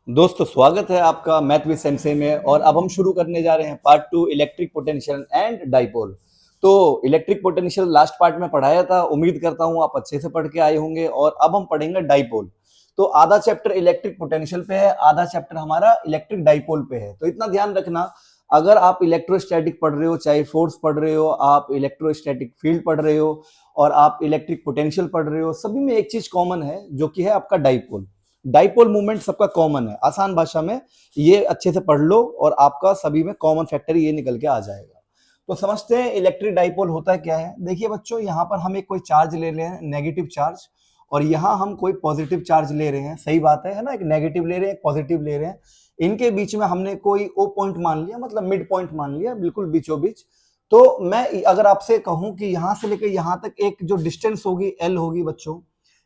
दोस्तों स्वागत है आपका मैथ विद सेंसे में। और अब हम शुरू करने जा रहे हैं part 2 electric potential and dipole. तो इलेक्ट्रिक पोटेंशियल लास्ट पार्ट में पढ़ाया था, उम्मीद करता हूं आप अच्छे से पढ़ के आए होंगे। और अब हम पढ़ेंगे डाइपोल। तो आधा चैप्टर इलेक्ट्रिक पोटेंशियल पे है, आधा चैप्टर हमारा इलेक्ट्रिक डाइपोल पे है। तो इतना ध्यान रखना, अगर आप इलेक्ट्रोस्टैटिक पढ़ रहे हो, चाहे फोर्स पढ़ रहे हो, आप इलेक्ट्रोस्टैटिक फील्ड पढ़ रहे हो और आप इलेक्ट्रिक पोटेंशियल पढ़ रहे हो, सभी में एक चीज कॉमन है जो कि है आपका डाइपोल। डाइपोल मूवमेंट सबका कॉमन है। आसान भाषा में ये अच्छे से पढ़ लो और आपका सभी में कॉमन फैक्टर ये निकल के आ जाएगा। तो समझते हैं इलेक्ट्रिक डाइपोल होता क्या है। देखिए बच्चों, यहाँ पर हम एक कोई चार्ज ले रहे हैं, नेगेटिव चार्ज, और यहाँ हम कोई पॉजिटिव चार्ज ले रहे हैं। सही बात है ना, एक नेगेटिव ले रहे हैं, एक पॉजिटिव ले रहे हैं। इनके बीच में हमने कोई ओ पॉइंट मान लिया, मतलब मिड पॉइंट मान लिया, बिल्कुल बीचों बीच। तो मैं अगर आपसे कहूं कि यहां से लेकर यहां तक एक जो डिस्टेंस होगी एल होगी बच्चों,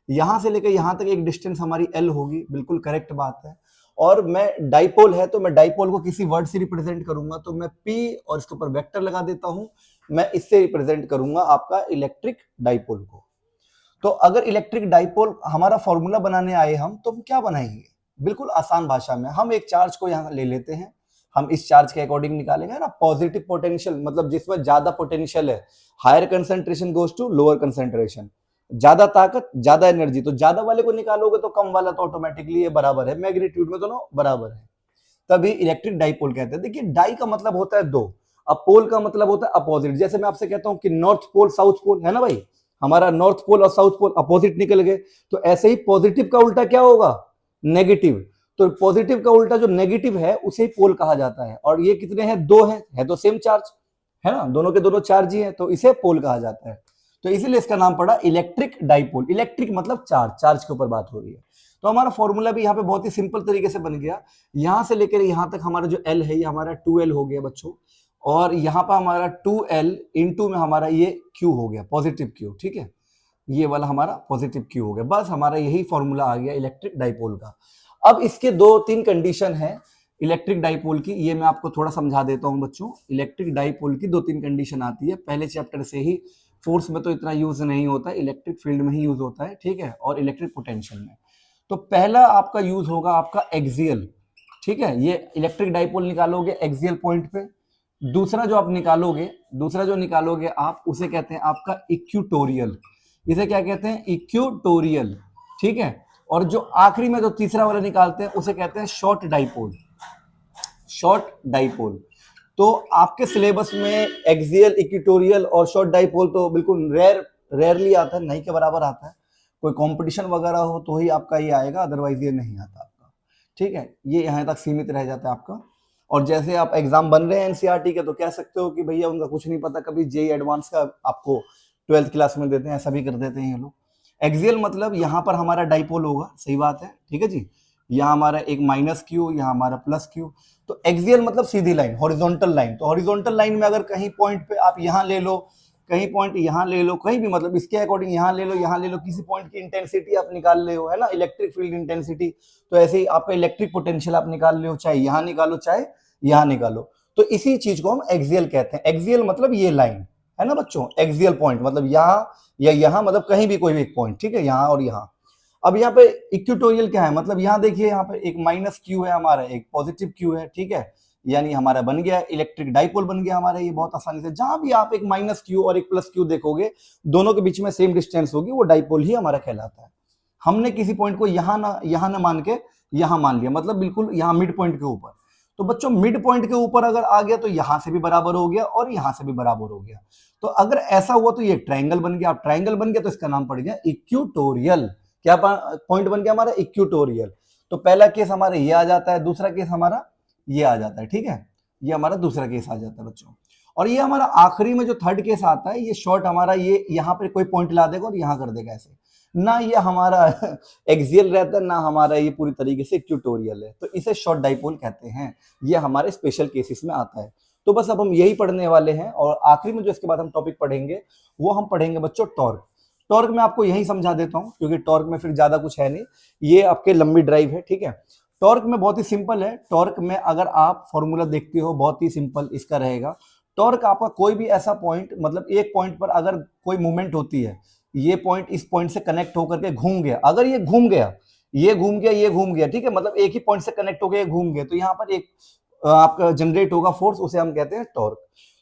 यहां से लेकर यहां तक एक डिस्टेंस हमारी एल होगी, बिल्कुल करेक्ट बात है। और मैं डाइपोल है तो मैं डाइपोल को किसी वर्ड से रिप्रेजेंट करूंगा, तो मैं पी और इसके ऊपर वेक्टर लगा देता हूं। मैं इससे रिप्रेजेंट करूंगा आपका इलेक्ट्रिक डाइपोल को। तो अगर इलेक्ट्रिक डाइपोल हमारा फॉर्मूला बनाने आए हम, तो हम क्या बनाएंगे? बिल्कुल आसान भाषा में हम एक चार्ज को यहां ले लेते हैं, हम इस चार्ज के अकॉर्डिंग निकालेंगे ना। पॉजिटिव पोटेंशियल मतलब जिसमें ज्यादा पोटेंशियल है, higher concentration goes to lower concentration, ज्यादा ताकत ज्यादा एनर्जी, तो ज्यादा वाले को निकालोगे तो कम वाला तो ऑटोमेटिकली ये बराबर है, मैग्नीट्यूड में दोनों बराबर है, तभी इलेक्ट्रिक डाइपोल कहते हैं। देखिए डाई का मतलब होता है दो, अब पोल का मतलब होता है अपोजिट। जैसे मैं आपसे कहता हूं कि नॉर्थ पोल साउथ पोल है ना भाई, हमारा नॉर्थ पोल और साउथ पोल अपोजिट निकल गए, तो ऐसे ही पॉजिटिव का उल्टा क्या होगा? नेगेटिव। तो पॉजिटिव का उल्टा जो नेगेटिव है उसे ही पोल कहा जाता है। और ये कितने हैं? दो है तो सेम चार्ज है ना, दोनों के दोनों चार्ज ही है, तो इसे पोल कहा जाता है। तो इसीलिए इसका नाम पड़ा इलेक्ट्रिक डाइपोल। इलेक्ट्रिक मतलब चार्ज, चार्ज के ऊपर बात हो रही है। तो हमारा फॉर्मूला भी यहाँ पे बहुत ही सिंपल तरीके से बन गया। यहां से लेकर यहां तक हमारा जो एल है ये हमारा 2L हो गया बच्चों, और यहाँ पर हमारा 2L इंटू में हमारा ये Q हो गया, पॉजिटिव Q। ठीक है, ये वाला हमारा पॉजिटिव Q हो गया। बस हमारा यही फॉर्मूला आ गया इलेक्ट्रिक डाइपोल का। अब इसके दो तीन कंडीशन है इलेक्ट्रिक डाइपोल की, ये मैं आपको थोड़ा समझा देता हूं बच्चों। इलेक्ट्रिक डाइपोल की दो तीन कंडीशन आती है, पहले चैप्टर से ही। फोर्स में तो इतना यूज नहीं होता, इलेक्ट्रिक फील्ड में ही यूज होता है, ठीक है, और इलेक्ट्रिक पोटेंशियल में। तो पहला आपका यूज होगा आपका एक्सियल। ठीक है, ये इलेक्ट्रिक डाइपोल निकालोगे एक्सियल पॉइंट पे। दूसरा जो निकालोगे आप, उसे कहते हैं आपका इक्यूटोरियल। इसे क्या कहते हैं? इक्यूटोरियल। ठीक है, और जो आखिरी में जो तीसरा वाला निकालते हैं उसे कहते हैं शॉर्ट डाइपोल। Short dipole. तो आपके सिलेबस में एक्सियल, इक्वेटोरियल और शॉर्ट डाइपोल तो बिल्कुल रेयरली आता है, नहीं के बराबर आता है। कोई कंपटीशन वगैरह हो तो ही आपका ये आएगा, अदरवाइज ये नहीं आता आपका। ठीक है, ये यहाँ तक सीमित रह जाता है आपका। और जैसे आप एग्जाम बन रहे हैं एनसीईआरटी के, तो कह सकते हो कि भैया उनका कुछ नहीं पता, कभी जेई एडवांस का आपको 12th क्लास में देते हैं, ऐसा भी कर देते हैं ये लोग। एक्सियल मतलब यहाँ पर हमारा डाइपोल होगा, सही बात है, ठीक है जी। यहाँ हमारा एक माइनस क्यू, यहाँ हमारा प्लस क्यू। तो एक्सियल मतलब सीधी लाइन, हॉरिजॉन्टल लाइन। तो हॉरिजॉन्टल लाइन में अगर कहीं पॉइंट पे आप यहाँ ले लो, कहीं पॉइंट यहाँ ले लो, कहीं भी मतलब इसके अकॉर्डिंग यहाँ ले लो, यहाँ ले लो, किसी पॉइंट की इंटेंसिटी आप निकाल ले हो, है ना, इलेक्ट्रिक फील्ड इंटेंसिटी। तो ऐसे ही आपका इलेक्ट्रिक पोटेंशियल आप निकाल ले हो, चाहे यहाँ निकालो चाहे यहाँ निकालो। तो इसी चीज को हम एक्सियल कहते हैं। एक्सियल मतलब ये लाइन है ना बच्चों, एक्सियल पॉइंट मतलब यहाँ या यहाँ, मतलब कहीं भी कोई भी एक पॉइंट, ठीक है, यहाँ और यहाँ। अब यहाँ पे इक्वेटोरियल क्या है? मतलब यहाँ देखिए, यहाँ पे एक माइनस क्यू है हमारा, एक पॉजिटिव क्यू है, ठीक है, यानी हमारा बन गया इलेक्ट्रिक डाइपोल, बन गया हमारा ये बहुत आसानी से। जहां भी आप एक माइनस क्यू और एक प्लस क्यू देखोगे, दोनों के बीच में सेम डिस्टेंस होगी, वो डाइपोल ही हमारा कहलाता है। हमने किसी पॉइंट को यहाँ ना मान के यहाँ मान लिया, मतलब बिल्कुल यहाँ मिड पॉइंट के ऊपर। तो बच्चों मिड पॉइंट के ऊपर अगर आ गया तो यहां से भी बराबर हो गया और यहां से भी बराबर हो गया। तो अगर ऐसा हुआ तो ये ट्रायंगल बन गया। अब ट्रायंगल बन गया तो इसका नाम पड़ गया इक्वेटोरियल। क्या पॉइंट बन गया हमारा? इक्वेटोरियल। तो पहला केस हमारा ये आ जाता है, दूसरा केस हमारा ये आ जाता है, ठीक है, ये हमारा दूसरा केस आ जाता है बच्चों। और ये हमारा आखिरी में जो थर्ड केस आता है, ये शॉर्ट हमारा, ये यहाँ पर कोई पॉइंट ला देगा और यहाँ कर देगा ऐसे, ना ये हमारा एक्सियल रहता है, ना हमारा ये पूरी तरीके से इक्वेटोरियल है। तो इसे शॉर्ट डाइपोल कहते हैं। ये हमारे स्पेशल केसेस में आता है। तो बस अब हम यही पढ़ने वाले हैं, और आखिरी में जो इसके बाद हम टॉपिक पढ़ेंगे वो हम पढ़ेंगे बच्चों टॉर्क। टॉर्क में आपको यही समझा देता हूं, क्योंकि टॉर्क में फिर ज्यादा कुछ है नहीं, ये आपके लंबी ड्राइव है, ठीक है। टॉर्क में बहुत ही सिंपल है। टॉर्क में अगर आप फॉर्मूला देखते हो, बहुत ही सिंपल इसका रहेगा। टॉर्क आपका कोई भी ऐसा पॉइंट, मतलब एक पॉइंट पर अगर कोई मूवमेंट होती है, ये पॉइंट इस पॉइंट से कनेक्ट होकर के घूम गया, अगर ये घूम गया, ये घूम गया, ये घूम गया, ठीक है, मतलब एक ही पॉइंट से कनेक्ट हो गया, घूम गया, तो यहाँ पर एक आपका जनरेट होगा फोर्स, उसे हम कहते हैं टॉर्क।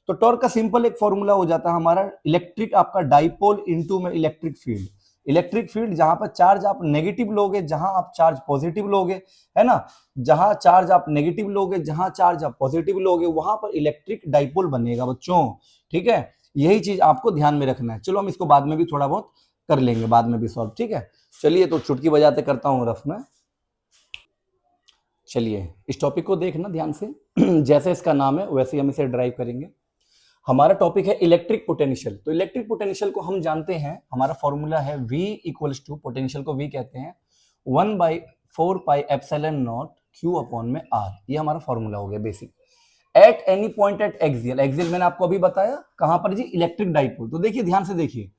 तो टॉर्क का सिंपल एक फॉर्मूला हो जाता है हमारा इलेक्ट्रिक आपका डाइपोल इनटू में इलेक्ट्रिक फील्ड। इलेक्ट्रिक फील्ड जहां पर चार्ज आप नेगेटिव लोगे, जहां आप चार्ज पॉजिटिव लोगे, है ना, जहां चार्ज आप नेगेटिव लोगे, जहां चार्ज आप पॉजिटिव लोगे, वहां पर इलेक्ट्रिक डाइपोल बनेगा बच्चों, ठीक है। यही चीज आपको ध्यान में रखना है। चलो हम इसको बाद में भी थोड़ा बहुत कर लेंगे, बाद में भी सॉल्व, ठीक है। चलिए तो चुटकी बजाते करता हूं रफ में। चलिए इस टॉपिक को देखना ध्यान से जैसे इसका नाम है वैसे हम इसे ड्राइव करेंगे। हमारा टॉपिक है इलेक्ट्रिक पोटेंशियल। तो इलेक्ट्रिक पोटेंशियल को हम जानते हैं, हमारा फॉर्मूला है V इक्वल्स टू, पोटेंशियल को V कहते हैं 1/4 pi epsilon not Q upon में R। ये हमारा फॉर्मूला हो गया basic. At any point eight axial, axial मैंने आपको अभी बताया कहां पर जी, इलेक्ट्रिक डाइपोल। तो देखिए ध्यान से देखिए,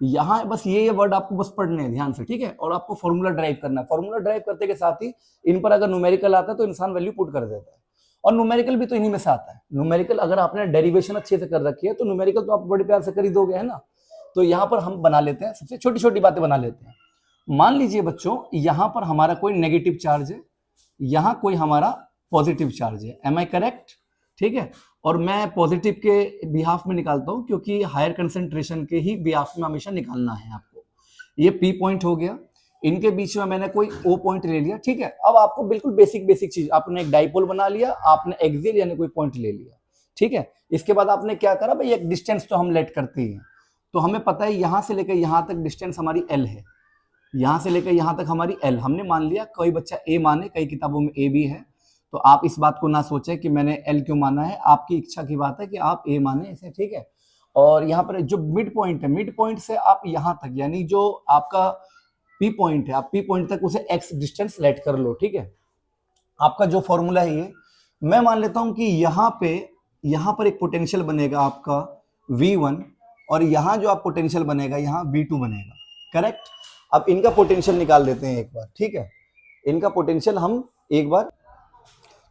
यहाँ बस ये वर्ड आपको बस पढ़ने हैं ध्यान से, ठीक है, और आपको फॉर्मूला ड्राइव करना है। फॉर्मूला ड्राइव करते के साथ ही इन पर अगर न्यूमेरिकल आता है तो इंसान वैल्यू पुट कर देता है, और न्यूमेरिकल भी तो इन्हीं में से आता है। न्यूमेरिकल अगर आपने डेरिवेशन अच्छे से कर रखी है तो न्यूमेरिकल तो आप बड़े प्यार से कर ही दोगे, है ना। तो यहाँ पर हम बना लेते हैं, सबसे छोटी छोटी बातें बना लेते हैं। मान लीजिए बच्चों, यहाँ पर हमारा कोई नेगेटिव चार्ज है, यहाँ कोई हमारा पॉजिटिव चार्ज है, एम आई करेक्ट, ठीक है। और मैं पॉजिटिव के बिहाफ में निकालता हूं, क्योंकि हायर कंसेंट्रेशन के ही बिहाफ में हमेशा निकालना है आपको। ये पी पॉइंट हो गया, इनके बीच में मैंने कोई ओ पॉइंट ले लिया, ठीक है। अब आपको बिल्कुल बेसिक चीज, आपने एक डाइपोल बना लिया, आपने एक्सियल यानी कोई पॉइंट ले लिया, ठीक है। इसके बाद आपने क्या करा भाई, एक डिस्टेंस तो हम लेट करते ही हैं, तो हमें पता है यहां से लेकर यहां तक डिस्टेंस हमारी एल है, यहां से लेकर यहां तक हमारी एल हमने मान लिया। कोई बच्चा ए माने, कई किताबों में ए भी है, तो आप इस बात को ना सोचें कि मैंने एल क्यों माना है, आपकी इच्छा की बात है कि आप ए माने इसे, ठीक है। और यहाँ पर जो मिड पॉइंट है, मिड पॉइंट से आप यहां तक, यानी जो आपका पी पॉइंट है, आप पी पॉइंट तक उसे एक्स डिस्टेंस लेट कर लो, ठीक है। आपका जो फॉर्मूला है ये, मैं मान लेता हूं कि यहां पर एक पोटेंशियल बनेगा आपका V1, और यहां जो आप पोटेंशियल बनेगा यहां V2 बनेगा, करेक्ट। अब इनका पोटेंशियल निकाल देते हैं एक बार, ठीक है। इनका पोटेंशियल हम एक बार,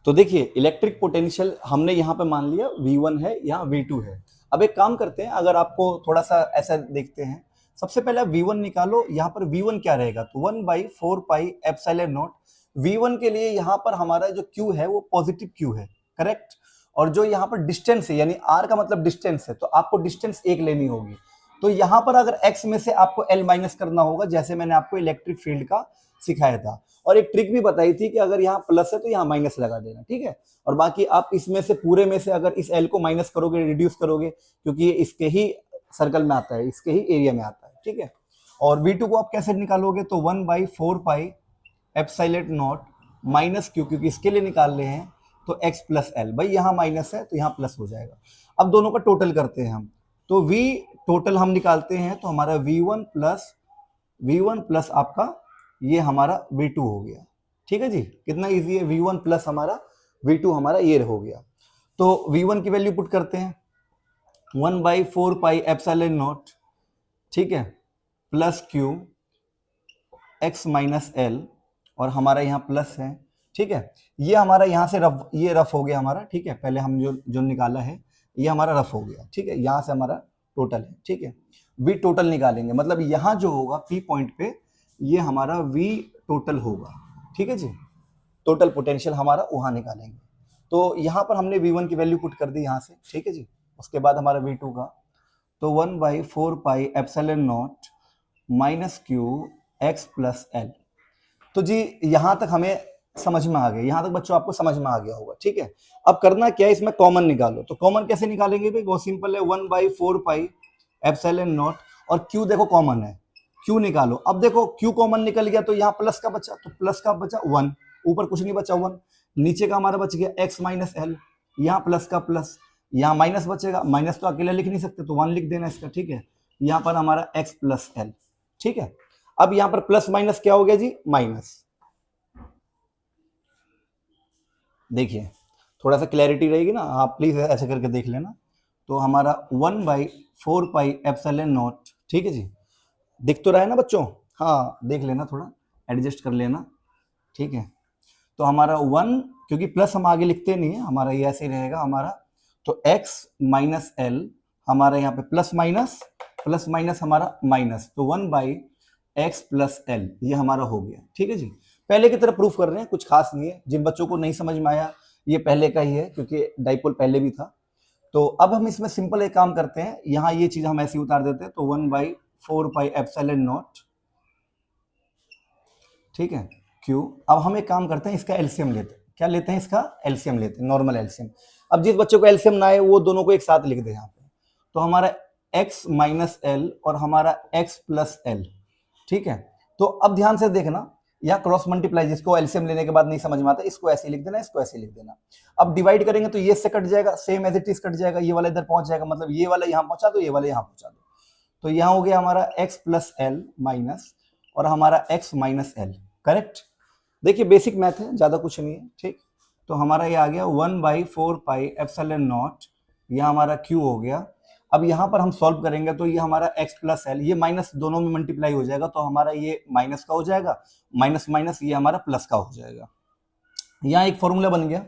तो देखिए इलेक्ट्रिक पोटेंशियल हमने यहाँ पे मान लिया V1 है, यहाँ V2 है। अब एक काम करते हैं, अगर आपको थोड़ा सा ऐसा देखते हैं, सबसे पहले V1 निकालो। यहाँ पर V1 क्या रहेगा, तो 1/4 पाई एप्सिलॉन नॉट। V1 के लिए यहाँ पर हमारा जो Q है वो पॉजिटिव Q है, करेक्ट। और जो यहाँ पर डिस्टेंस है, यानी R का मतलब डिस्टेंस है, तो आपको डिस्टेंस एक लेनी होगी। तो यहाँ पर अगर x में से आपको L माइनस करना होगा, जैसे मैंने आपको इलेक्ट्रिक फील्ड का सिखाया था, और एक ट्रिक भी बताई थी कि अगर यहाँ प्लस है तो यहाँ माइनस लगा देना, ठीक है। और बाकी आप इसमें से पूरे में से अगर इस एल को माइनस करोगे, रिड्यूस करोगे, क्योंकि ये इसके ही सर्कल में आता है, इसके ही एरिया में आता है, ठीक है। और V2 को आप कैसे निकालोगे, तो 1/4 pi epsilon naught minus Q, क्योंकि इसके लिए निकाल रहे हैं, तो x प्लस एल, भाई यहाँ माइनस है तो यहाँ प्लस हो जाएगा। अब दोनों का टोटल करते हैं हम, तो V टोटल हम निकालते हैं, तो हमारा V1 प्लस आपका ये हमारा V2 हो गया, ठीक है जी। कितना इजी है, V1 प्लस हमारा V2 हमारा ये हो गया। तो V1 की वैल्यू पुट करते हैं 1/4 पाई एप्सिलॉन नॉट, ठीक है, plus Q x minus L, और हमारा यहाँ प्लस है, ठीक है। ये हमारा यहाँ से रफ, ये रफ हो गया हमारा, ठीक है। पहले हम जो निकाला है ये हमारा रफ हो गया, ठीक है। यहाँ से हमारा टोटल है, ठीक है। V टोटल निकालेंगे, मतलब यहाँ जो होगा P पॉइंट पे ये हमारा V टोटल होगा, ठीक है जी। टोटल पोटेंशियल हमारा वहां निकालेंगे। तो यहाँ पर हमने V1 की वैल्यू पुट कर दी यहाँ से, ठीक है जी। उसके बाद हमारा V2 का, तो 1/4 pi epsilon naught minus Q x plus L. तो जी यहाँ तक हमें समझ में आ गया, यहाँ तक बच्चों आपको समझ में आ गया होगा, ठीक है। अब करना क्या है, इसमें कॉमन निकालो। तो कॉमन कैसे निकालेंगे भाई, बहुत सिंपल है, 1/4 पाई एप्सिलॉन नॉट, और Q देखो कॉमन है, Q निकालो। अब देखो Q कॉमन निकल गया, तो यहाँ प्लस का बचा, तो प्लस का बचा 1, ऊपर कुछ नहीं बचा 1, नीचे का हमारा बच गया x माइनस एल, यहाँ प्लस का प्लस, यहाँ माइनस बचेगा, माइनस तो अकेला लिख नहीं सकते, तो 1 लिख देना इसका, ठीक है। यहाँ पर हमारा x प्लस एल, ठीक है। अब यहाँ पर प्लस माइनस क्या हो गया जी, माइनस। देखिए थोड़ा सा क्लैरिटी रहेगी ना, आप प्लीज ऐसे करके देख लेना। तो हमारा 1/4 पाई एप्सिलॉन नॉट, ठीक है जी। दिख तो रहा है ना बच्चों, हाँ देख लेना, थोड़ा एडजस्ट कर लेना, ठीक है। तो हमारा 1, क्योंकि प्लस हम आगे लिखते नहीं है, हमारा ये ऐसे ही रहेगा हमारा, तो x माइनस एल, हमारा यहाँ पे प्लस माइनस हमारा माइनस, तो 1/x प्लस एल, ये हमारा हो गया, ठीक है जी। पहले की तरह प्रूफ कर रहे हैं, कुछ खास नहीं है। जिन बच्चों को नहीं समझ में आया ये पहले का ही है, क्योंकि डाइपोल पहले भी था। तो अब हम इसमें सिंपल एक काम करते हैं, यहाँ ये चीज हम ऐसे उतार देते हैं, तो 1/4πε0, ठीक है, क्यू। अब हम एक काम करते हैं, इसका एलसीएम लेते हैं। क्या लेते हैं? इसका एलसीएम लेते हैं, नॉर्मल एलसीएम। अब जिस बच्चों को एलसीएम ना आए वो दोनों को एक साथ लिख दे यहाँ पे। तो हमारा x माइनस एल और हमारा x प्लस एल, ठीक है। तो अब ध्यान से देखना, या क्रॉस मल्टीप्लाई, जिसको एलसीएम लेने के बाद नहीं समझ में आता इसको ऐसे लिख देना, इसको ऐसे लिख देना। अब डिवाइड करेंगे तो ये से कट जाएगा, same as it is cut जाएगा, ये वाला इधर पहुंच जाएगा, मतलब ये वाला यहाँ पहुंचा दो, ये वाला यहाँ पहुंचा दो। तो यहाँ हो गया हमारा x प्लस एल माइनस और हमारा x माइनस एल, करेक्ट। देखिए बेसिक मैथ है, ज्यादा कुछ नहीं है, ठीक। तो हमारा ये आ गया 1/4πε0, यह हमारा q हो गया। अब यहाँ पर हम सॉल्व करेंगे तो ये हमारा x प्लस एल, ये माइनस दोनों में मल्टीप्लाई हो जाएगा, तो हमारा ये माइनस का हो जाएगा, माइनस माइनस ये हमारा प्लस का हो जाएगा। यहाँ एक फॉर्मूला बन गया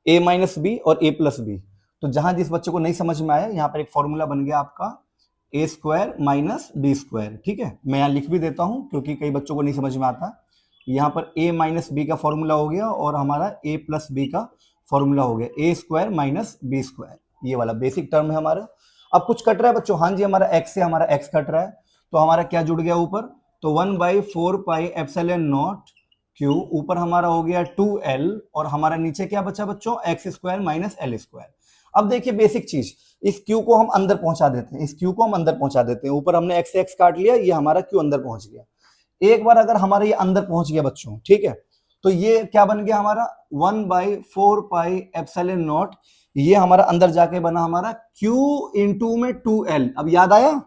a माइनस बी और a प्लस बी। तो जहां जिस बच्चे को नहीं समझ में आया, यहाँ पर एक फॉर्मूला बन गया आपका a square minus b square, ठीक है। मैं यहाँ लिख भी देता हूँ क्योंकि कई बच्चों को नहीं समझ में आता। यहाँ पर a माइनस बी का फॉर्मूला हो गया और हमारा a प्लस बी का फॉर्मूला हो गया, a square minus b square, ये वाला बेसिक टर्म है हमारा। अब कुछ कट रहा है बच्चों, हाँ जी, हमारा x से हमारा x कट रहा है, तो हमारा क्या जुड़ गया ऊपर, तो 1/4πε0 क्यू, ऊपर हमारा हो गया 2l और हमारा नीचे क्या बचा बच्चों, x square minus L square. अब देखिए बेसिक चीज, इस q को हम अंदर पहुंचा देते हैं, इस q को हम अंदर पहुंचा देते हैं। ऊपर हमने x से x काट लिया, ये हमारा q अंदर पहुंच गया। एक बार अगर हमारा ये अंदर पहुंच गया बच्चों, ठीक है, तो ये क्या बन गया हमारा 1/4πε0, ये हमारा अंदर जाके बना हमारा q इंटू में 2l। अब याद आया,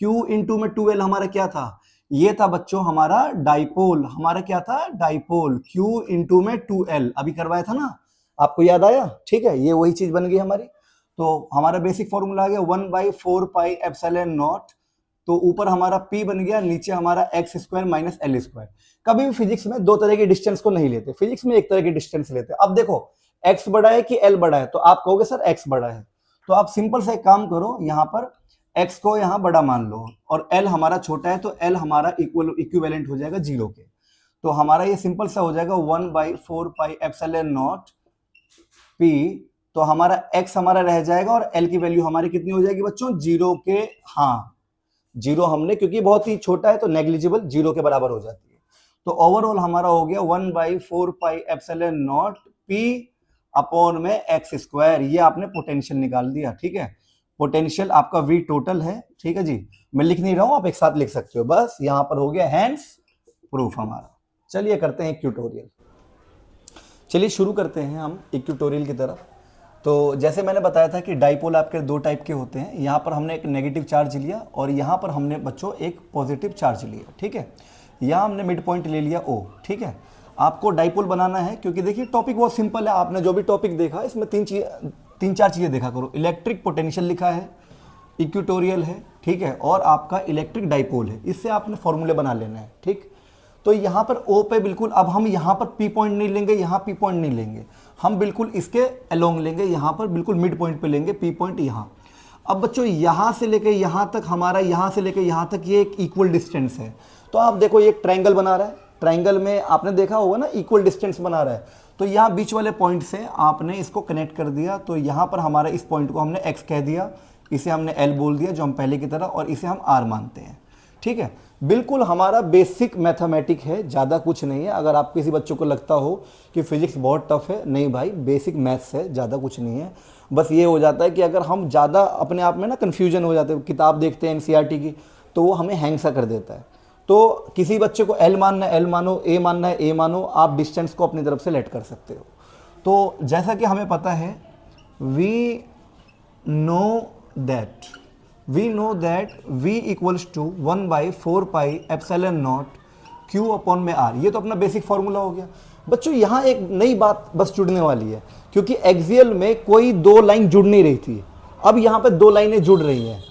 q इंटू में 2l हमारा क्या था, ये था बच्चों हमारा डाइपोल। हमारा क्या था, डाइपोल, q इंटू में 2l, अभी करवाया था ना, आपको याद आया, ठीक है। ये वही चीज बन गई हमारी। तो हमारा बेसिक फॉर्मूला आ गया 1/4πε0, तो ऊपर हमारा p बन गया, नीचे हमारा x square minus L square. कभी भी फिजिक्स में दो तरह के डिस्टेंस को नहीं लेते, फिजिक्स में एक तरह की डिस्टेंस लेते। अब देखो x बड़ा है कि l बड़ा है, तो आप कहोगे सर x बड़ा है, तो आप सिंपल से एक काम करो, यहाँ पर x को यहाँ बड़ा मान लो और l हमारा छोटा है, तो l हमारा इक्विवेलेंट हो जाएगा 0 के। तो हमारा ये सिंपल सा हो जाएगा 1/4πε0 p, तो हमारा x हमारा रह जाएगा और l की वैल्यू हमारी कितनी हो जाएगी बच्चों, 0 के, हाँ 0 हमने, क्योंकि बहुत ही छोटा है तो नेग्लिजिबल 0 के बराबर हो जाती है। तो ओवरऑल हमारा हो गया 1/4πε0 p अपॉन में x स्क्वायर। ये आपने पोटेंशियल निकाल दिया, ठीक है। पोटेंशियल आपका v टोटल है, ठीक है जी। मैं लिख नहीं रहा हूं, आप एक साथ लिख सकते हो, बस यहां पर हो गया हैंड्स प्रूफ हमारा। चलिए करते हैं एक ट्यूटोरियल। चलिए शुरू करते हैं हम एक ट्यूटोरियल की तरफ। तो जैसे मैंने बताया था कि डाइपोल आपके दो टाइप के होते हैं। यहाँ पर हमने एक नेगेटिव चार्ज लिया और यहाँ पर हमने बच्चों एक पॉजिटिव चार्ज लिया, ठीक है। यहाँ हमने मिड पॉइंट ले लिया O, ठीक है। आपको डाइपोल बनाना है, क्योंकि देखिए टॉपिक बहुत सिंपल है। आपने जो भी टॉपिक देखा इसमें तीन चार चीज़ें देखा करो। इलेक्ट्रिक पोटेंशियल लिखा है, इक्वेटोरियल है, ठीक है, और आपका इलेक्ट्रिक डाइपोल है। इससे आपने फॉर्मूले बना लेना है, ठीक। तो यहाँ पर O पे बिल्कुल, अब हम यहाँ पर P पॉइंट नहीं लेंगे, यहाँ P पॉइंट नहीं लेंगे, हम बिल्कुल इसके अलोंग लेंगे, यहाँ पर बिल्कुल मिड पॉइंट पे लेंगे P पॉइंट यहाँ। अब बच्चों यहाँ से लेके यहाँ तक, हमारा यहाँ से लेके यहाँ तक ये एक इक्वल डिस्टेंस है। तो आप देखो ये एक ट्रायंगल बना रहा है, ट्रायंगल में आपने देखा होगा ना, इक्वल डिस्टेंस बना रहा है। तो यहाँ बीच वाले पॉइंट से आपने इसको कनेक्ट कर दिया, तो यहाँ पर हमारा इस पॉइंट को हमने x कह दिया, इसे हमने l बोल दिया जो हम पहले की तरह, और इसे हम r मानते हैं, ठीक है। बिल्कुल हमारा बेसिक मैथमेटिक है, ज़्यादा कुछ नहीं है। अगर आप किसी बच्चों को लगता हो कि फिजिक्स बहुत टफ है, नहीं भाई, बेसिक मैथ्स है, ज़्यादा कुछ नहीं है। बस ये हो जाता है कि अगर हम ज़्यादा अपने आप में ना कन्फ्यूजन हो जाते हैं, किताब देखते हैं एनसीईआरटी की, तो वो हमें हैंग सा कर देता है। तो किसी बच्चे को L मानना है L मानो, A मानना है A मानो, आप डिस्टेंस को अपनी तरफ से लेट कर सकते हो। तो जैसा कि हमें पता है, we know that v equals to 1/4πε0 q upon में r। ये तो अपना बेसिक फॉर्मूला हो गया। बच्चों यहाँ एक नई बात बस जुड़ने वाली है, क्योंकि एक्सियल में कोई दो लाइन जुड़ नहीं रही थी, अब यहाँ पे दो लाइनें जुड़ रही हैं।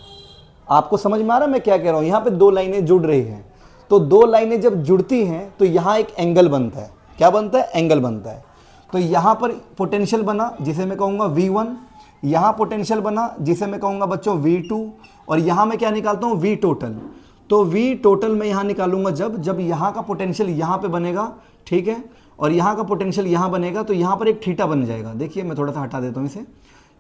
आपको समझ में आ रहा है मैं क्या कह रहा हूँ? यहाँ पे दो लाइनें जुड़ रही हैं, तो दो लाइनें जब जुड़ती हैं तो यहाँ एक एंगल बनता है। क्या बनता है? एंगल बनता है। तो यहाँ पर पोटेंशियल बना जिसे मैं कहूँगा V1, यहाँ पोटेंशियल बना जिसे मैं कहूँगा बच्चों V2, और यहाँ मैं क्या निकालता हूँ V टोटल। तो V टोटल मैं यहाँ निकालूंगा जब यहाँ का पोटेंशियल यहाँ पे बनेगा, ठीक है, और यहाँ का पोटेंशियल यहाँ बनेगा, तो यहाँ पर एक थीटा बन जाएगा। देखिए मैं थोड़ा सा हटा देता हूँ इसे,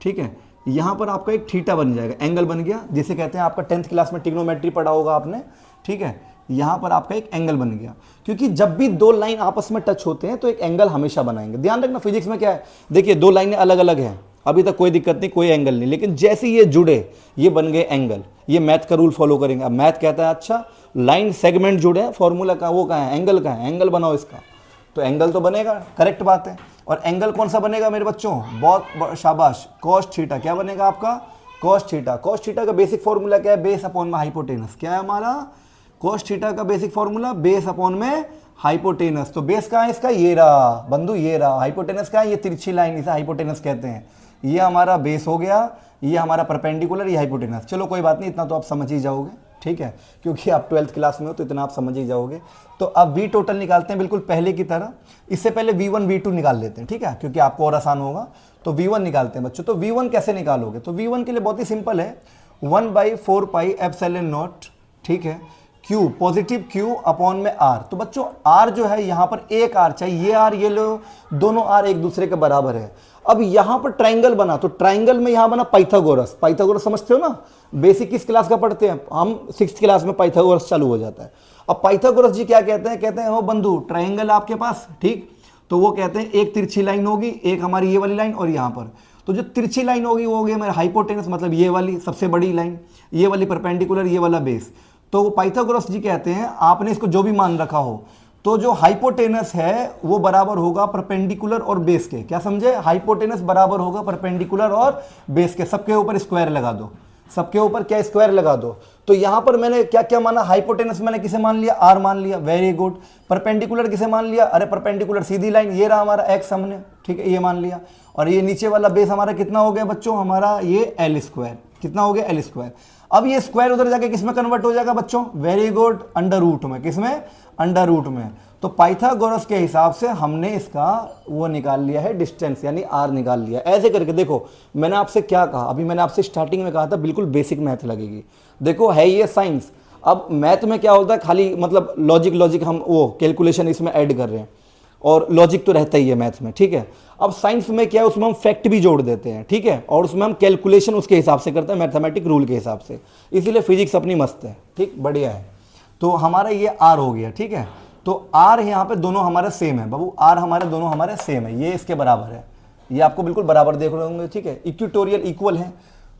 ठीक है, यहाँ पर आपका एक थीटा बन जाएगा, एंगल बन गया, जिसे कहते हैं आपका 10th क्लास में ट्रिग्नोमेट्री पढ़ा होगा आपने, ठीक है। यहाँ पर आपका एक एंगल बन गया, क्योंकि जब भी दो लाइन आपस में टच होते हैं तो एक एंगल हमेशा बनाएंगे। ध्यान रखना फिजिक्स में क्या है, देखिए दो लाइनें अलग अलग हैं, अभी तक कोई दिक्कत नहीं, कोई एंगल नहीं, लेकिन जैसे ये जुड़े ये बन गए एंगल। ये मैथ का रूल फॉलो करेंगे। अब मैथ कहता है अच्छा लाइन सेगमेंट जुड़े हैं, फॉर्मूला का वो कहाँ है, एंगल का है, एंगल बनाओ इसका, तो एंगल तो बनेगा, करेक्ट बात है। और एंगल कौन सा बनेगा मेरे बच्चों, बहुत शाबाश, कॉस थीटा। क्या बनेगा आपका, कॉस थीटा। कॉस थीटा का बेसिक फॉर्मूला क्या है, बेस अपॉन में हाइपोटेनस। क्या है हमारा कॉस थीटा का बेसिक फॉर्मूला, बेस अपॉन में हाइपोटेनस। तो बेस कहाँ है इसका, ये रहा बंधु, ये रहा। हाइपोटेनस कहाँ है, ये तिरछी लाइन, इसे हाइपोटेनस कहते हैं। ये हमारा बेस हो गया, ये हमारा परपेंडिकुलर, ये हाइपोटेनस। चलो कोई बात नहीं, इतना तो आप समझ ही जाओगे, ठीक है, क्योंकि आप 12th क्लास में हो तो इतना आप समझ ही जाओगे। तो अब V टोटल निकालते हैं बिल्कुल पहले की तरह। इससे पहले V1 V2 निकाल लेते हैं, ठीक है, क्योंकि आपको और आसान होगा। तो V1 निकालते हैं बच्चों। तो V1 कैसे निकालोगे, तो V1 के लिए बहुत ही सिंपल है, 1/4 पाई एप्सिलॉन नॉट, ठीक है, Q पॉजिटिव Q अपॉन में R। तो बच्चों R जो है यहाँ पर एक R चाहिए, ये R ये लो, दोनों R एक दूसरे के बराबर है। अब यहाँ पर ट्राइंगल बना, तो ट्राइंगल में यहाँ बना पाइथागोरस। पाइथागोरस समझते हो ना, बेसिक किस क्लास का पढ़ते हैं हम, 6th क्लास में पाइथागोरस चालू हो जाता है। अब पाइथागोरस जी क्या कहते हैं, कहते हैं हो बंधु ट्राइंगल आपके पास, ठीक, तो वो कहते हैं एक तिरछी लाइन होगी, एक हमारी ये वाली लाइन और यहाँ पर, तो जो तिरछी लाइन होगी वो होगी हमारी हाइपोटेनस, मतलब ये वाली सबसे बड़ी लाइन, ये वाली परपेंडिकुलर, ये वाला बेस। तो वो पाइथागोरस जी कहते हैं आपने इसको जो भी मान रखा हो, तो जो हाइपोटेनस है वो बराबर होगा परपेंडिकुलर और बेस के। क्या समझे, हाइपोटेनस बराबर होगा परपेंडिकुलर और बेस के। सबके ऊपर स्क्वायर लगा दो, सबके ऊपर क्या स्क्वायर लगा दो। तो यहां पर मैंने क्या क्या माना, हाइपोटेनस मैंने किसे मान लिया, R मान लिया, वेरी गुड। परपेंडिकुलर किसे मान लिया, अरे परपेंडिकुलर सीधी लाइन, ये रहा हमारा x हमने, ठीक है, ये मान लिया। और ये नीचे वाला बेस हमारा कितना हो गया बच्चों, हमारा ये L स्क्वायर, कितना हो गया L स्क्वायर। अब ये स्क्वायर उधर जाके किसमें कन्वर्ट हो जाएगा बच्चों, वेरी गुड, अंडर रूट में। किसमें, अंडर रूट में। तो पाइथागोरस के हिसाब से हमने इसका वो निकाल लिया है डिस्टेंस, यानी R निकाल लिया। ऐसे करके देखो, मैंने आपसे क्या कहा, अभी मैंने आपसे स्टार्टिंग में कहा था बिल्कुल बेसिक मैथ लगेगी। देखो है ये साइंस, अब मैथ में क्या होता है, खाली मतलब लॉजिक हम वो कैलकुलेशन इसमें ऐड कर रहे हैं, और लॉजिक तो रहता ही है मैथ में, ठीक है। अब साइंस में क्या है, उसमें हम फैक्ट भी जोड़ देते हैं, ठीक है, और उसमें हम कैलकुलेशन उसके हिसाब से करते हैं, मैथमेटिक रूल के हिसाब से। इसीलिए फिजिक्स अपनी मस्त है, ठीक, बढ़िया है। तो हमारा ये R हो गया, ठीक है। तो R यहाँ पे दोनों हमारे सेम है बाबू, R हमारे दोनों हमारे सेम है, ये इसके बराबर है, ये आपको बिल्कुल बराबर देख रहे होंगे, ठीक है, इक्विटोरियल इक्वल है।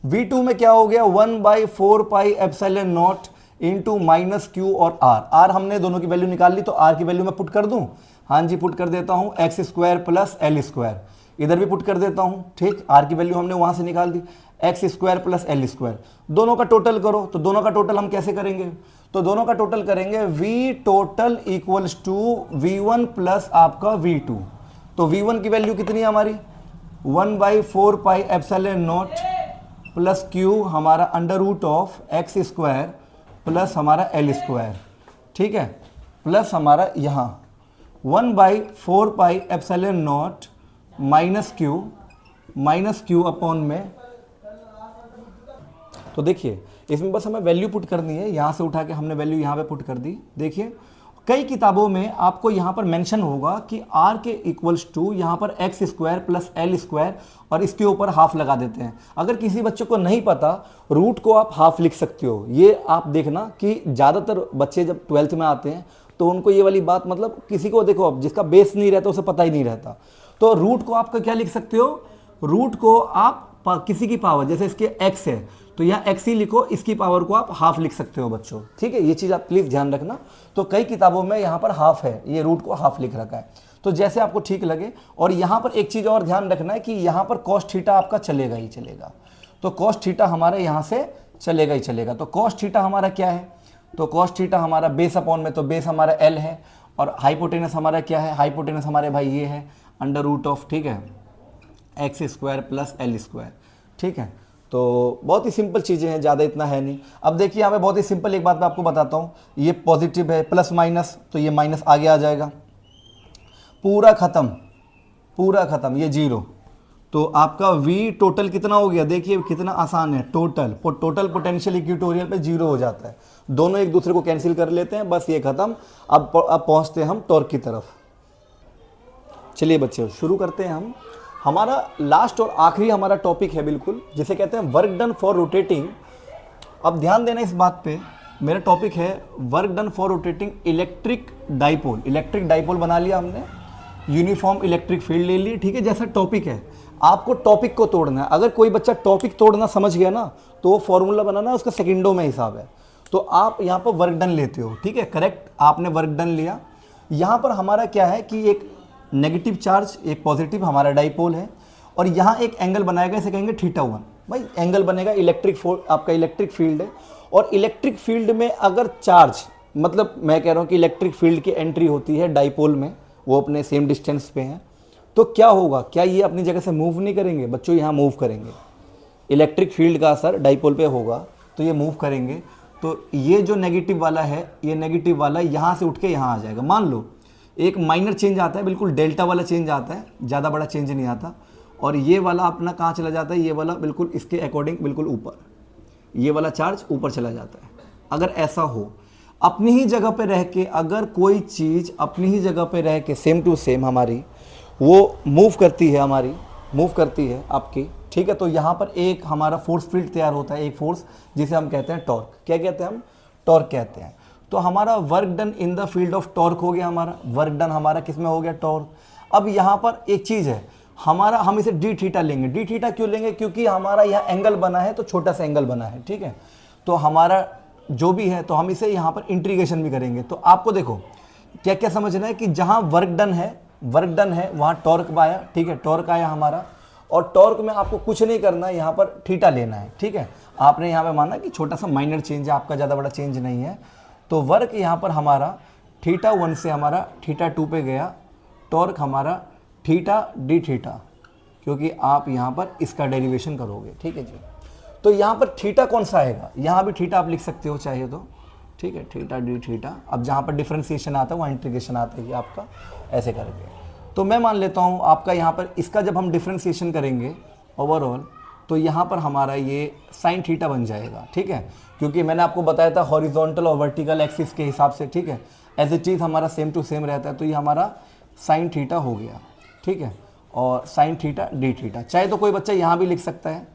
V2 में क्या हो गया, 1/4 pi epsilon not into minus Q और R हमने दोनों की वैल्यू निकाल ली, तो R की वैल्यू मैं पुट कर दूं, हाँ जी पुट कर देता हूं, x square plus L square, इधर भी पुट कर देता हूं, ठीक, R की वैल्यू हमने वहां से निकाल दी, x square plus L square. दोनों का टोटल करो, तो दोनों का टोटल हम कैसे करेंगे, तो दोनों का टोटल करेंगे V total equals to V1 plus आपका V2। तो V1 की वैल्यू कितनी है हमारी, 1/4 pi epsilon naught plus Q हमारा under root of x square plus हमारा L स्क्वायर, ठीक है, प्लस हमारा यहाँ 1/4 pi epsilon naught minus Q upon में। तो देखिए इसमें बस हमें वैल्यू पुट करनी है, यहाँ से उठा के हमने वैल्यू यहाँ पे पुट कर दी। देखिए कई किताबों में आपको यहाँ पर मेंशन होगा कि R के इक्वल्स टू यहाँ पर x square plus L square और इसके ऊपर हाफ लगा देते हैं। अगर किसी बच्चे को नहीं पता, रूट को आप हाफ लिख सकते हो। ये आप देखना कि ज़्यादातर बच्चे जब 12th में आते हैं तो उनको ये वाली बात, मतलब किसी को देखो अब जिसका बेस नहीं रहता उसे पता ही नहीं रहता, तो रूट को आपका क्या लिख सकते हो, रूट को आप किसी की पावर, जैसे इसके x है तो यहाँ x ही लिखो, इसकी पावर को आप हाफ लिख सकते हो बच्चों, ठीक है, ये चीज़ आप प्लीज़ ध्यान रखना। तो कई किताबों में यहाँ पर हाफ है, ये रूट को हाफ लिख रखा है, तो जैसे आपको ठीक लगे। और यहाँ पर एक चीज़ और ध्यान रखना है कि यहाँ पर कॉस थीटा आपका चलेगा ही चलेगा, तो कॉस थीटा हमारे यहाँ से चलेगा ही चलेगा। तो कॉस थीटा हमारा क्या है, तो कॉस थीटा हमारा बेस अपॉन में, तो बेस हमारा L है, और हाइपोटेनस हमारा क्या है, हाइपोटेनस हमारे भाई ये है अंडर रूट ऑफ, ठीक है, x square plus L square, ठीक है। तो बहुत ही सिंपल चीज़ें हैं, ज़्यादा इतना है नहीं। अब देखिए यहाँ पे बहुत ही सिंपल एक बात मैं आपको बताता हूँ, ये पॉजिटिव है प्लस माइनस, तो ये माइनस आगे आ जाएगा, पूरा ख़त्म, ये जीरो, तो आपका V टोटल कितना हो गया, देखिए कितना आसान है, टोटल पोटेंशियल इक्वेटोरियल पे 0 हो जाता है, दोनों एक दूसरे को कैंसिल कर लेते हैं, बस ये खत्म। अब पहुंचते हैं हम टॉर्क की तरफ। चलिए बच्चे शुरू करते हैं हम। हमारा लास्ट और आखिरी हमारा टॉपिक है बिल्कुल, जिसे कहते हैं वर्क डन फॉर रोटेटिंग। अब ध्यान देना इस बात पे, मेरा टॉपिक है work done for rotating electric dipole. Electric dipole बना लिया हमने, यूनिफॉर्म इलेक्ट्रिक फील्ड ले ली, ठीक है। जैसा टॉपिक है आपको टॉपिक को तोड़ना है। अगर कोई बच्चा टॉपिक तोड़ना समझ गया ना तो वो फॉर्मूला बनाना उसका सेकंडों में हिसाब है। तो आप यहाँ पर वर्क डन लेते हो, ठीक है, करेक्ट, आपने वर्क डन लिया। यहाँ पर हमारा क्या है कि एक नेगेटिव चार्ज एक पॉजिटिव हमारा डाइपोल है, और यहाँ एक एंगल बनाएगा, इसे कहेंगे θ1। भाई एंगल बनेगा, आपका इलेक्ट्रिक फील्ड है, और इलेक्ट्रिक फील्ड में अगर चार्ज, मतलब मैं कह रहा हूँ कि इलेक्ट्रिक फील्ड की एंट्री होती है डाइपोल में, वो अपने सेम डिस्टेंस पे हैं, तो क्या होगा, क्या ये अपनी जगह से मूव नहीं करेंगे बच्चों? यहाँ मूव करेंगे। इलेक्ट्रिक फील्ड का असर डाइपोल पे होगा तो ये मूव करेंगे। तो ये जो नेगेटिव वाला है, ये नेगेटिव वाला यहाँ से उठ के यहाँ आ जाएगा। मान लो एक माइनर चेंज आता है, बिल्कुल डेल्टा वाला चेंज आता है, ज़्यादा बड़ा चेंज नहीं आता, और ये वाला अपना कहाँ चला जाता है, ये वाला बिल्कुल इसके अकॉर्डिंग बिल्कुल ऊपर, ये वाला चार्ज ऊपर चला जाता है। अगर ऐसा हो, अपनी ही जगह पे रह के, अगर कोई चीज़ अपनी ही जगह पे रह के सेम टू सेम हमारी वो मूव करती है, हमारी मूव करती है आपकी, ठीक है, तो यहाँ पर एक हमारा फोर्स फील्ड तैयार होता है, एक फोर्स जिसे हम कहते हैं टॉर्क। क्या कहते हैं हम? टॉर्क कहते हैं। तो हमारा work done in the field of torque हो गया, हमारा वर्क डन हमारा किस में हो गया? टॉर्क। अब यहाँ पर एक चीज़ है हमारा, हम इसे डी थीटा लेंगे। डी थीटा क्यों लेंगे? क्योंकि हमारा यहाँ एंगल बना है, तो छोटा सा एंगल बना है, ठीक है, तो हमारा जो भी है, तो हम इसे यहाँ पर इंटीग्रेशन भी करेंगे। तो आपको देखो क्या क्या समझना है कि जहाँ वर्क डन है वहाँ टॉर्क आया, ठीक है, टॉर्क आया हमारा, और टॉर्क में आपको कुछ नहीं करना है, यहाँ पर थीटा लेना है, ठीक है। आपने यहाँ पे माना कि छोटा सा माइनर चेंज है, आपका ज़्यादा बड़ा चेंज नहीं है, तो वर्क यहाँ पर हमारा θ1 से हमारा θ2 पे गया, टॉर्क हमारा थीटा डी थीटा, क्योंकि आप यहाँ पर इसका डेरिवेशन करोगे, ठीक है जी। तो यहाँ पर थीटा कौन सा आएगा? यहाँ भी थीटा आप लिख सकते हो चाहे तो, ठीक है, थीटा डी थीटा। अब जहाँ पर डिफ्रेंसिएशन आता है वहाँ इंटीग्रेशन आता है आपका, ऐसे करके। तो मैं मान लेता हूँ आपका यहाँ पर इसका जब हम डिफ्रेंसिएशन करेंगे ओवरऑल, तो यहाँ पर हमारा ये साइन थीटा बन जाएगा, ठीक है, क्योंकि मैंने आपको बताया था हॉरिजॉन्टल और वर्टिकल एक्सिस के हिसाब से, ठीक है, एज ए चीज़ हमारा सेम टू सेम रहता है, तो ये हमारा साइन थीटा हो गया, ठीक है, और साइन थीटा डी थीटा। चाहे तो कोई बच्चा यहाँ भी लिख सकता है,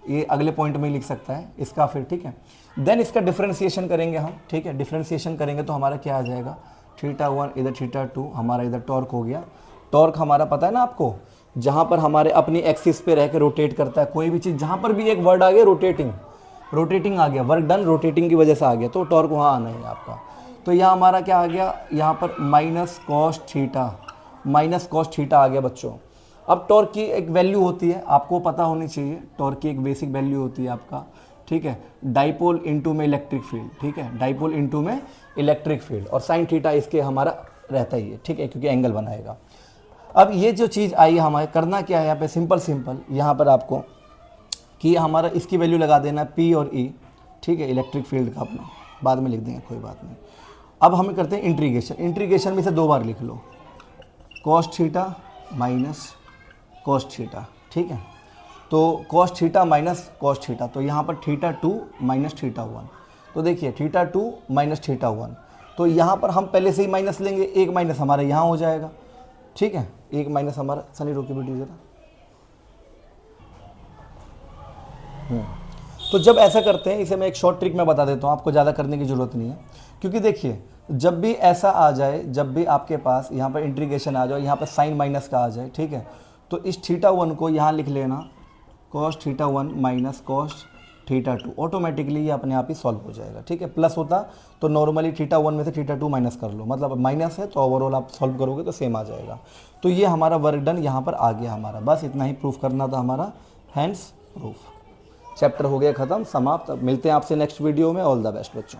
ये अगले पॉइंट में लिख सकता है इसका, फिर ठीक है। देन इसका डिफ्रेंसिएशन करेंगे हम, ठीक है, डिफ्रेंसिएशन करेंगे तो हमारा क्या आ जाएगा? θ1 इधर θ2, हमारा इधर टॉर्क हो गया। टॉर्क हमारा पता है ना आपको, जहाँ पर हमारे अपनी एक्सिस पे रह के रोटेट करता है कोई भी चीज़, जहाँ पर भी एक वर्ड आ गया रोटेटिंग आ गया, वर्क डन रोटेटिंग की वजह से आ गया, तो टॉर्क वहाँ आना है आपका। तो यहाँ हमारा क्या आ गया? यहाँ पर माइनस कॉस थीटा आ गया बच्चों। अब टॉर्क की एक वैल्यू होती है, आपको पता होनी चाहिए, टॉर्क की एक बेसिक वैल्यू होती है आपका, ठीक है, डाइपोल इनटू में इलेक्ट्रिक फील्ड, ठीक है, डाइपोल इनटू में इलेक्ट्रिक फील्ड, और साइन थीटा इसके हमारा रहता ही है, ठीक है, क्योंकि एंगल बनाएगा। अब ये जो चीज़ आई हमारे, करना क्या है यहाँ पे? सिंपल यहाँ पर आपको कि हमारा इसकी वैल्यू लगा देना पी और ई, ठीक है, इलेक्ट्रिक फील्ड का अपना बाद में लिख देंगे, कोई बात नहीं। अब हम करते हैं इंटीग्रेशन में से 2 बार लिख लो, cos theta minus cos theta, ठीक है, तो cos theta minus cos theta, तो यहाँ पर θ2 माइनस θ1, तो देखिए θ2 माइनस θ1, तो यहाँ पर हम पहले से ही माइनस लेंगे, एक माइनस हमारा यहाँ हो जाएगा, ठीक है, एक माइनस हमारा, सनी रोके बेटी जरा। तो जब ऐसा करते हैं, इसे मैं एक शॉर्ट ट्रिक में बता देता हूँ, आपको ज़्यादा करने की ज़रूरत नहीं है, क्योंकि देखिए जब भी ऐसा आ जाए, जब भी आपके पास यहाँ पर इंटीग्रेशन आ जाए, यहाँ पर साइन माइनस का आ जाए, ठीक है, तो इस θ1 को यहाँ लिख लेना cos θ1 माइनस cos θ2, ऑटोमेटिकली ये अपने आप ही सॉल्व हो जाएगा, ठीक है। प्लस होता तो नॉर्मली θ1 में से θ2 माइनस कर लो, मतलब माइनस है तो ओवरऑल आप सॉल्व करोगे तो सेम आ जाएगा। तो ये हमारा वर्क डन यहाँ पर आ गया हमारा, बस इतना ही प्रूफ करना था हमारा, हैंड्स प्रूफ। चैप्टर हो गया ख़त्म, समाप्त। अब मिलते हैं आपसे नेक्स्ट वीडियो में। ऑल द बेस्ट बच्चों।